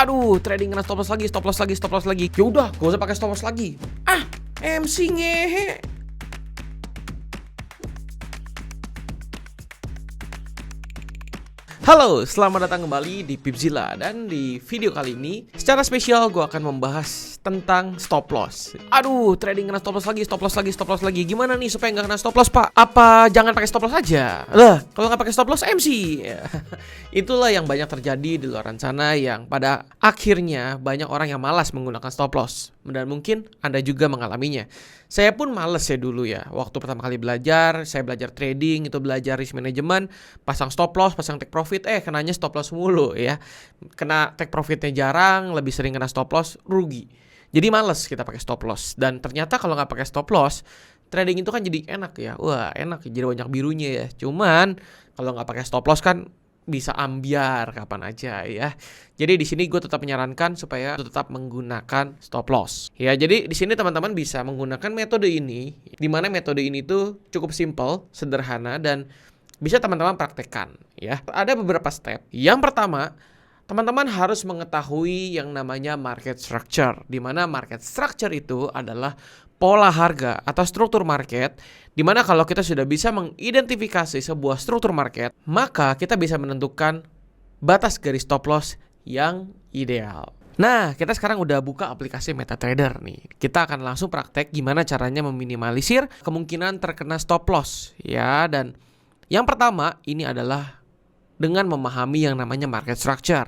Aduh, trading kena stop loss lagi, stop loss lagi, stop loss lagi. Ya udah, gak usah pakai stop loss lagi. MC ngehe. Halo, selamat datang kembali di Pipzilla. Dan di video kali ini secara spesial gue akan membahas tentang stop loss. Aduh, trading kena stop loss lagi, stop loss lagi, stop loss lagi. Gimana nih supaya nggak kena stop loss, Pak? Apa jangan pakai stop loss aja? Lah, kalau nggak pakai stop loss MC. Itulah yang banyak terjadi di luar sana, yang pada akhirnya banyak orang yang malas menggunakan stop loss. Dan mungkin Anda juga mengalaminya. Saya pun males ya dulu ya. Waktu pertama kali belajar, saya belajar trading, itu belajar risk management, pasang stop loss, pasang take profit, kenanya stop loss mulu ya. Kena take profitnya jarang, lebih sering kena stop loss, rugi. Jadi males kita pakai stop loss. Dan ternyata kalau nggak pakai stop loss, trading itu kan jadi enak ya. Wah, enak ya, jadi banyak birunya ya. Cuman kalau nggak pakai stop loss kan bisa ambiar kapan aja ya. Jadi di sini gue tetap menyarankan supaya tetap menggunakan stop loss. Ya, jadi di sini teman-teman bisa menggunakan metode ini, di mana metode ini tuh cukup simple, sederhana, dan bisa teman-teman praktekkan ya. Ada beberapa step. Yang pertama, teman-teman harus mengetahui yang namanya market structure, di mana market structure itu adalah pola harga atau struktur market, di mana kalau kita sudah bisa mengidentifikasi sebuah struktur market, maka kita bisa menentukan batas garis stop loss yang ideal. Nah, kita sekarang udah buka aplikasi MetaTrader nih. Kita akan langsung praktek gimana caranya meminimalisir kemungkinan terkena stop loss ya. Dan yang pertama ini adalah dengan memahami yang namanya market structure.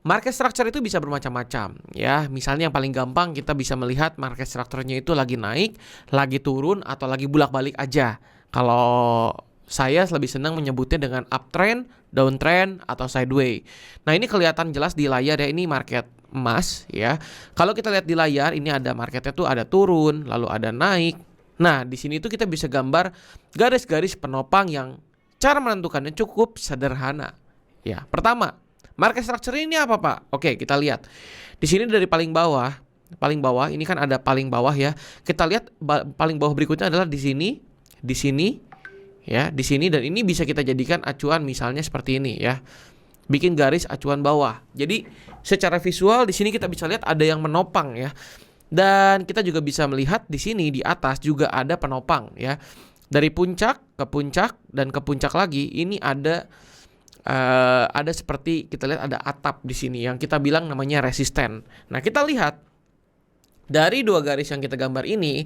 Market structure itu bisa bermacam-macam ya. Misalnya yang paling gampang kita bisa melihat market structure-nya itu lagi naik, lagi turun, atau lagi bolak-balik aja. Kalau saya lebih senang menyebutnya dengan uptrend, downtrend, atau sideway. Nah, ini kelihatan jelas di layar ya, ini market emas ya. Kalau kita lihat di layar, ini ada marketnya tuh ada turun, lalu ada naik. Nah, di sini tuh kita bisa gambar garis-garis penopang yang cara menentukannya cukup sederhana. Ya, pertama, market structure ini apa, Pak? Oke, kita lihat. Di sini dari paling bawah ini kan ada paling bawah ya. Kita lihat paling bawah berikutnya adalah di sini, ya, di sini, dan ini bisa kita jadikan acuan misalnya seperti ini ya. Bikin garis acuan bawah. Jadi, secara visual di sini kita bisa lihat ada yang menopang ya. Dan kita juga bisa melihat di sini di atas juga ada penopang ya. Dari puncak ke puncak dan ke puncak lagi, ini ada seperti kita lihat ada atap di sini yang kita bilang namanya resisten. Nah, kita lihat dari dua garis yang kita gambar ini,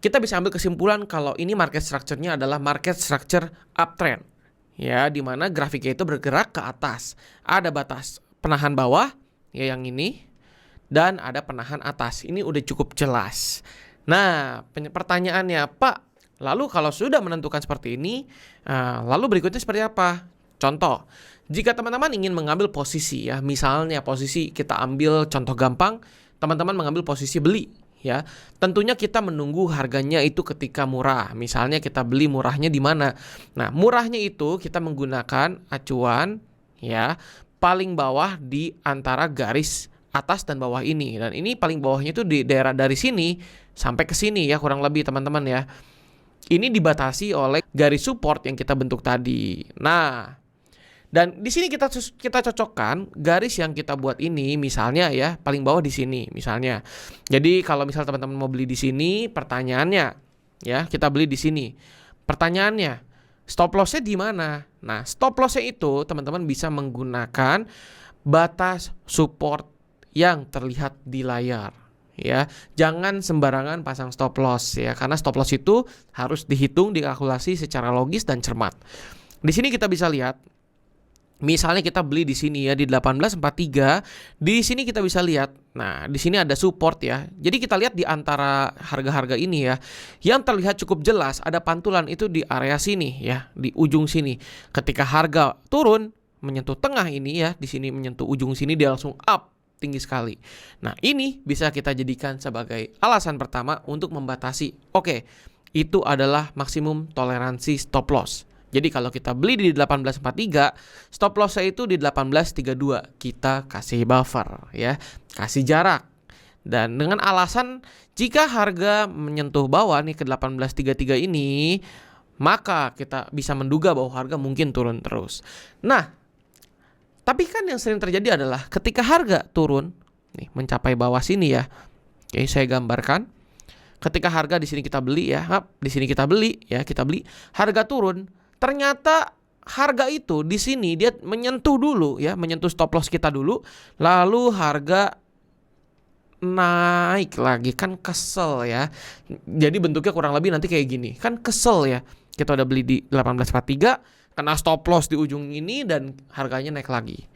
kita bisa ambil kesimpulan kalau ini market structure-nya adalah market structure uptrend. Ya, di mana grafiknya itu bergerak ke atas. Ada batas penahan bawah ya yang ini, dan ada penahan atas. Ini udah cukup jelas. Nah, pertanyaannya, Pak, lalu kalau sudah menentukan seperti ini, lalu berikutnya seperti apa? Contoh, jika teman-teman ingin mengambil posisi ya, misalnya posisi kita ambil contoh gampang, teman-teman mengambil posisi beli ya. Tentunya kita menunggu harganya itu ketika murah. Misalnya kita beli murahnya di mana? Nah, murahnya itu kita menggunakan acuan ya, paling bawah di antara garis atas dan bawah ini. Dan ini paling bawahnya itu di daerah dari sini sampai ke sini ya, kurang lebih teman-teman ya. Ini dibatasi oleh garis support yang kita bentuk tadi. Nah, dan di sini kita cocokkan garis yang kita buat ini, misalnya ya paling bawah di sini misalnya. Jadi kalau misal teman-teman mau beli di sini, pertanyaannya ya, kita beli di sini. Pertanyaannya, stop loss-nya di mana? Nah, stop loss-nya itu teman-teman bisa menggunakan batas support yang terlihat di layar. Ya, jangan sembarangan pasang stop loss ya, karena stop loss itu harus dihitung, dikalkulasi secara logis dan cermat. Di sini kita bisa lihat, misalnya kita beli di sini ya di 1843, di sini kita bisa lihat. Nah, di sini ada support ya. Jadi kita lihat di antara harga-harga ini ya, yang terlihat cukup jelas ada pantulan itu di area sini ya, di ujung sini. Ketika harga turun menyentuh tengah ini ya, di sini menyentuh ujung sini, dia langsung up tinggi sekali. Nah, ini bisa kita jadikan sebagai alasan pertama untuk membatasi. Oke, itu adalah maksimum toleransi stop loss. Jadi kalau kita beli di 1843, stop loss-nya itu di 1832. Kita kasih buffer ya, kasih jarak. Dan dengan alasan jika harga menyentuh bawah nih ke 1833 ini, maka kita bisa menduga bahwa harga mungkin turun terus. Nah, Tapi kan yang sering terjadi adalah ketika harga turun, nih mencapai bawah sini ya. Oke, saya gambarkan. Ketika harga di sini kita beli ya, di sini kita beli ya, harga turun. Ternyata harga itu di sini dia menyentuh dulu ya, menyentuh stop loss kita dulu, lalu harga naik lagi, kan kesel ya. Jadi bentuknya kurang lebih nanti kayak gini, kan kesel ya. Kita udah beli di 1843, kena stop loss di ujung ini dan harganya naik lagi.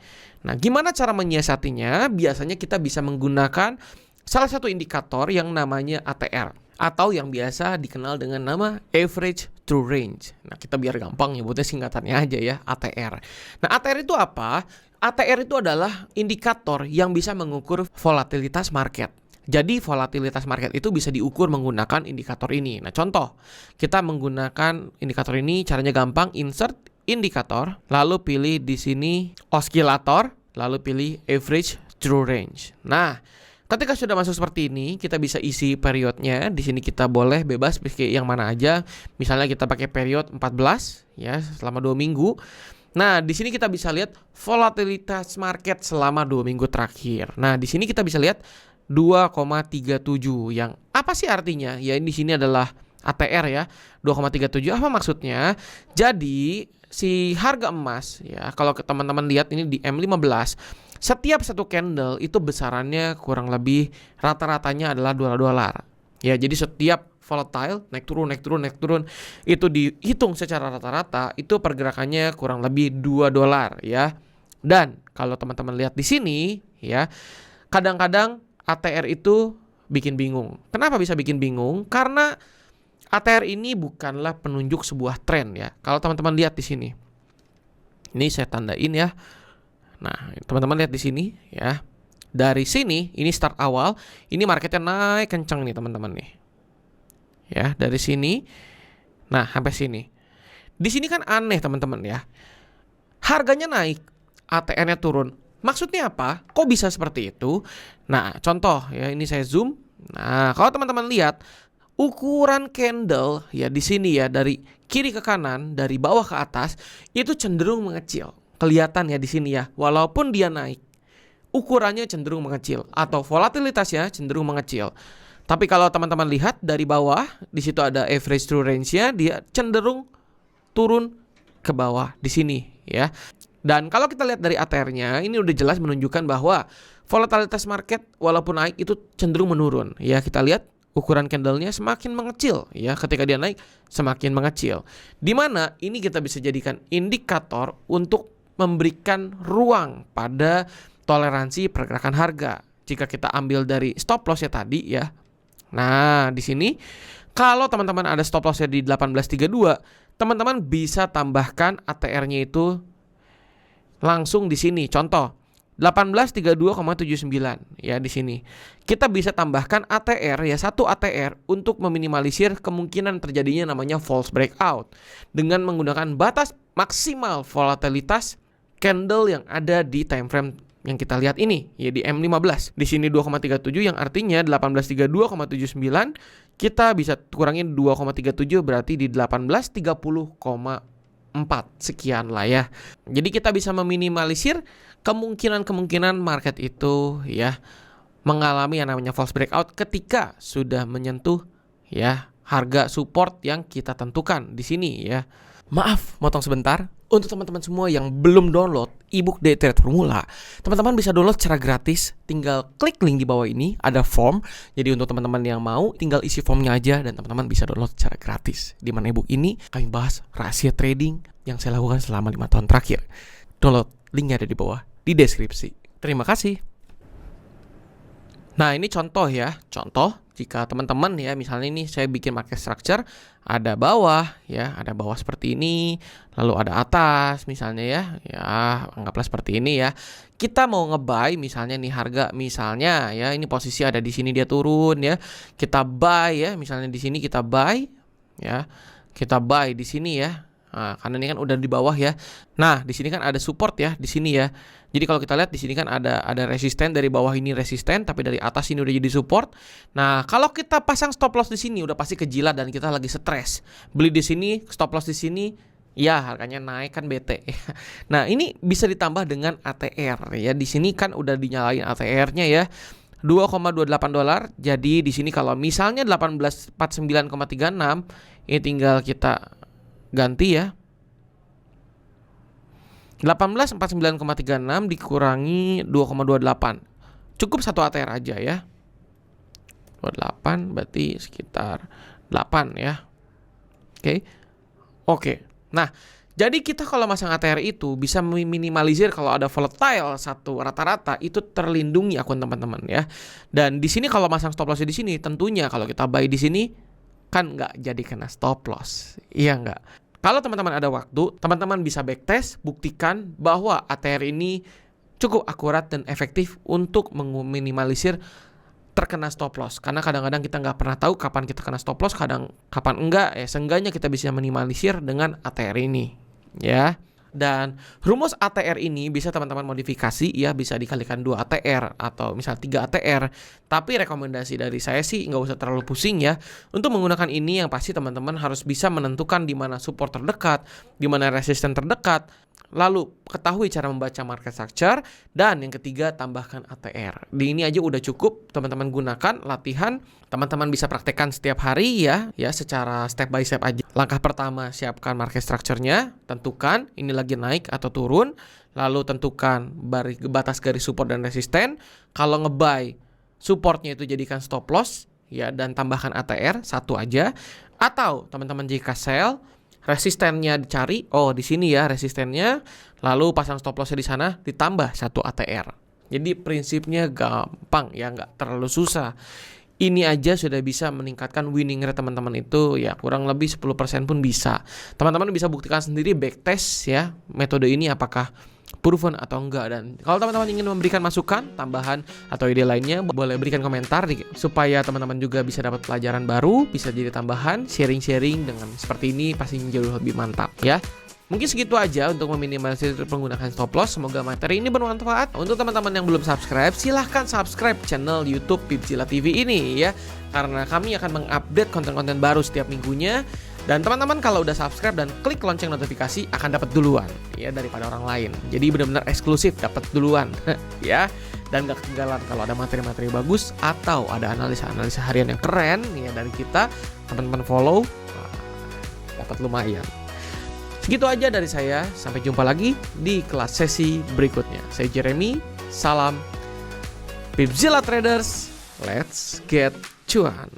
Nah, gimana cara menyiasatinya? Biasanya kita bisa menggunakan salah satu indikator yang namanya ATR, atau yang biasa dikenal dengan nama average true range. Nah, kita biar gampang nyebutnya singkatannya aja ya, ATR. Nah, ATR itu apa? ATR itu adalah indikator yang bisa mengukur volatilitas market. Jadi volatilitas market itu bisa diukur menggunakan indikator ini. Nah, contoh, kita menggunakan indikator ini caranya gampang, insert indikator, lalu pilih di sini oscillator, lalu pilih average true range. Nah, ketika sudah masuk seperti ini, kita bisa isi periodnya. Di sini kita boleh bebas pilih yang mana aja. Misalnya kita pakai period 14 ya, selama 2 minggu. Nah, di sini kita bisa lihat volatilitas market selama 2 minggu terakhir. Nah, di sini kita bisa lihat 2,37 yang apa sih artinya? Ya, di sini adalah ATR ya. 2,37 apa maksudnya? Jadi, si harga emas ya, kalau teman-teman lihat ini di M15, setiap satu candle itu besarannya kurang lebih rata-ratanya adalah $2. Ya, jadi setiap volatile naik turun itu dihitung secara rata-rata itu pergerakannya kurang lebih $2 ya. Dan kalau teman-teman lihat di sini ya, kadang-kadang ATR itu bikin bingung. Kenapa bisa bikin bingung? Karena ATR ini bukanlah penunjuk sebuah tren ya. Kalau teman-teman lihat di sini. Ini saya tandain ya. Nah, teman-teman lihat di sini ya. Dari sini, ini start awal, ini marketnya naik kenceng nih teman-teman nih. Ya, dari sini, nah sampai sini. Di sini kan aneh teman-teman ya. Harganya naik, ATR-nya turun. Maksudnya apa? Kok bisa seperti itu? Nah, contoh ya, ini saya zoom. Nah, kalau teman-teman lihat, ukuran candle ya di sini ya, dari kiri ke kanan, dari bawah ke atas, itu cenderung mengecil. Kelihatan ya di sini ya, walaupun dia naik, ukurannya cenderung mengecil atau volatilitasnya cenderung mengecil. Tapi kalau teman-teman lihat dari bawah, di situ ada average true range-nya, dia cenderung turun ke bawah di sini ya. Dan kalau kita lihat dari ATR-nya, ini udah jelas menunjukkan bahwa volatilitas market walaupun naik itu cenderung menurun. Ya, kita lihat ukuran candle-nya semakin mengecil ya, ketika dia naik semakin mengecil. Di mana ini kita bisa jadikan indikator untuk memberikan ruang pada toleransi pergerakan harga. Jika kita ambil dari stop loss-nya tadi ya. Nah, di sini kalau teman-teman ada stop loss-nya di 1832, teman-teman bisa tambahkan ATR-nya itu langsung di sini. Contoh 1832,79 ya di sini. Kita bisa tambahkan ATR ya, satu ATR untuk meminimalisir kemungkinan terjadinya namanya false breakout dengan menggunakan batas maksimal volatilitas candle yang ada di time frame yang kita lihat ini ya, di M15. Di sini 2,37 yang artinya 1832,79, kita bisa kurangin 2,37 berarti di 1830,4 sekian lah ya. Jadi kita bisa meminimalisir kemungkinan market itu ya mengalami yang namanya false breakout ketika sudah menyentuh ya harga support yang kita tentukan di sini ya. Maaf, motong sebentar. Untuk teman-teman semua yang belum download ebook Day Trade Formula, teman-teman bisa download secara gratis. Tinggal klik link di bawah ini, ada form. Jadi untuk teman-teman yang mau, tinggal isi formnya aja dan teman-teman bisa download secara gratis. Di mana ebook ini kami bahas rahasia trading yang saya lakukan selama 5 tahun terakhir. Download, linknya ada di bawah di deskripsi. Terima kasih. Nah, ini contoh ya. Contoh jika teman-teman ya, misalnya ini saya bikin market structure, ada bawah ya, ada bawah seperti ini, lalu ada atas misalnya ya. Ya, anggaplah seperti ini ya. Kita mau nge-buy misalnya nih harga, misalnya ya, ini posisi ada di sini dia turun ya. Kita buy ya, misalnya di sini kita buy ya. Kita buy di sini ya. Nah, karena ini kan udah di bawah ya. Nah, di sini kan ada support ya, di sini ya. Jadi kalau kita lihat di sini kan ada resisten, dari bawah ini resisten, tapi dari atas ini udah jadi support. Nah, kalau kita pasang stop loss di sini udah pasti kejilat dan kita lagi stres. Beli di sini, stop loss di sini, Ya, harganya naik kan bete. Nah, ini bisa ditambah dengan ATR ya. Di sini kan udah dinyalain ATR-nya ya. 2,28 dolar. Jadi di sini kalau misalnya 1849,36, ini tinggal kita ganti ya. 1849,36 dikurangi 2,28. Cukup satu ATR aja ya. 28 berarti sekitar 8 ya. Oke. Nah, jadi kita kalau masang ATR itu bisa meminimalisir kalau ada volatile satu rata-rata itu terlindungi akun teman-teman ya. Dan di sini kalau masang stop loss di sini tentunya kalau kita buy di sini kan nggak jadi kena stop loss. Iya nggak? Kalau teman-teman ada waktu, teman-teman bisa backtest, buktikan bahwa ATR ini cukup akurat dan efektif untuk meminimalisir terkena stop loss. Karena kadang-kadang kita nggak pernah tahu kapan kita kena stop loss, kapan enggak. Ya, seenggaknya kita bisa minimalisir dengan ATR ini, ya. Dan rumus ATR ini bisa teman-teman modifikasi ya, bisa dikalikan 2 ATR atau misal 3 ATR. Tapi rekomendasi dari saya sih nggak usah terlalu pusing ya. Untuk menggunakan ini yang pasti teman-teman harus bisa menentukan di mana support terdekat, di mana resisten terdekat. Lalu ketahui cara membaca market structure, dan yang ketiga tambahkan ATR. Di ini aja udah cukup teman-teman gunakan latihan. Teman-teman bisa praktekkan setiap hari ya secara step by step aja. Langkah pertama, siapkan market structure-nya, tentukan ini lagi naik atau turun, lalu tentukan batas garis support dan resisten. Kalau nge-buy, supportnya itu jadikan stop loss ya, dan tambahkan ATR satu aja. Atau teman-teman jika sell, resistennya dicari, oh di sini ya resistennya, lalu pasang stop lossnya di sana, ditambah satu ATR. Jadi prinsipnya gampang ya, nggak terlalu susah. Ini aja sudah bisa meningkatkan winning rate teman-teman itu ya kurang lebih 10% pun bisa. Teman-teman bisa buktikan sendiri backtest ya metode ini apakah proven atau enggak. Dan kalau teman-teman ingin memberikan masukan, tambahan atau ide lainnya, boleh berikan komentar supaya teman-teman juga bisa dapat pelajaran baru, bisa jadi tambahan, sharing-sharing dengan seperti ini pasti jauh lebih mantap ya. Mungkin segitu aja untuk meminimalisir penggunaan stop loss. Semoga materi ini bermanfaat. Untuk teman-teman yang belum subscribe, silahkan subscribe channel YouTube Pipzilla TV ini ya, karena kami akan mengupdate konten-konten baru setiap minggunya. Dan teman-teman kalau udah subscribe dan klik lonceng notifikasi akan dapat duluan ya daripada orang lain. Jadi benar-benar eksklusif, dapat duluan ya. Dan gak ketinggalan kalau ada materi-materi bagus atau ada analisa-analisa harian yang keren ya dari kita, teman-teman follow, dapat lumayan. Segitu aja dari saya, sampai jumpa lagi di kelas sesi berikutnya. Saya Jeremy, salam Pipzilla Traders, let's get cuan.